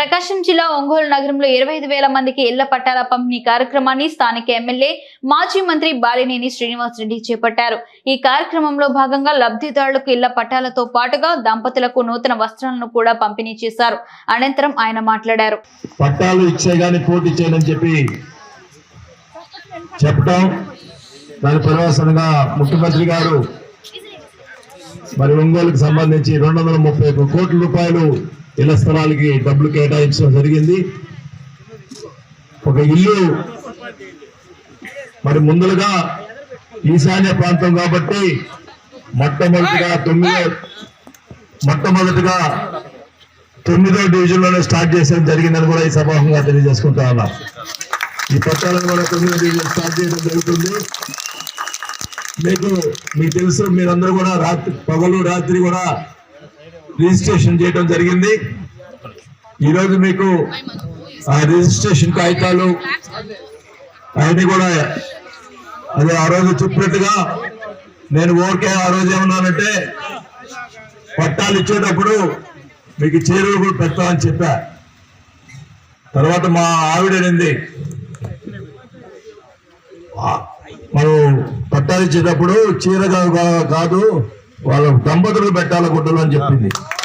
ప్రకాశం జిల్లా ఒంగోలు నగరంలో 25,000 మందికి ఇళ్ల పట్టాల పంపిణీ కార్యక్రమాన్ని స్థానిక ఎమ్మెల్యే మాజీ మంత్రి బాలినేని శ్రీనివాసరెడ్డి చేపట్టారు. ఈ కార్యక్రమంలో భాగంగా లబ్ధిదారులకు ఇళ్ల పట్టాలతో పాటుగా దంపతులకు నూతన వస్త్రాలను కూడా పంపిణీ చేశారు. అనంతరం ఆయన మాట్లాడారు. పట్టాలు ఇచ్చే గాని పోటీ చేయని చెప్పి చెప్పడం, దాని పర్యవసనంగా ముఖ్యమంత్రి గారు మరి ఒంగోలుకు సంబంధించి 231 కోట్ల రూపాయలు ఇళ్ల స్థలాలకి డబ్బులు కేటాయించడం జరిగింది. ఒక ఇల్లు మరి ముందుగా ఈశాన్య ప్రాంతం కాబట్టి మొట్టమొదటిగా 9వ డివిజన్లోనే స్టార్ట్ చేయడం జరిగిందని కూడా ఈ సభాముఖంగా తెలియజేసుకుంటా ఉన్నా. ఈ పట్టాలను కూడా 9వ డివిజన్ స్టార్ట్ చేయడం జరుగుతుంది. మీకు తెలుసు, మీరందరూ కూడా పగలు రాత్రి కూడా రిజిస్ట్రేషన్ చేయడం జరిగింది. ఈరోజు మీకు ఆ రిజిస్ట్రేషన్ కాగితాలు అవన్నీ కూడా అదే ఆ రోజు చెప్పినట్టుగా నేను ఓకే ఆ రోజు ఏమన్నానంటే పట్టాలు ఇచ్చేటప్పుడు మీకు చీరలు కూడా పెడతామని చెప్పా. తర్వాత మా ఆవిడనింది మనం పట్టాలు ఇచ్చేటప్పుడు చీరగా కాదు వాళ్ళ దంపతులు పెట్టాల గుడ్డలు అని చెప్పింది.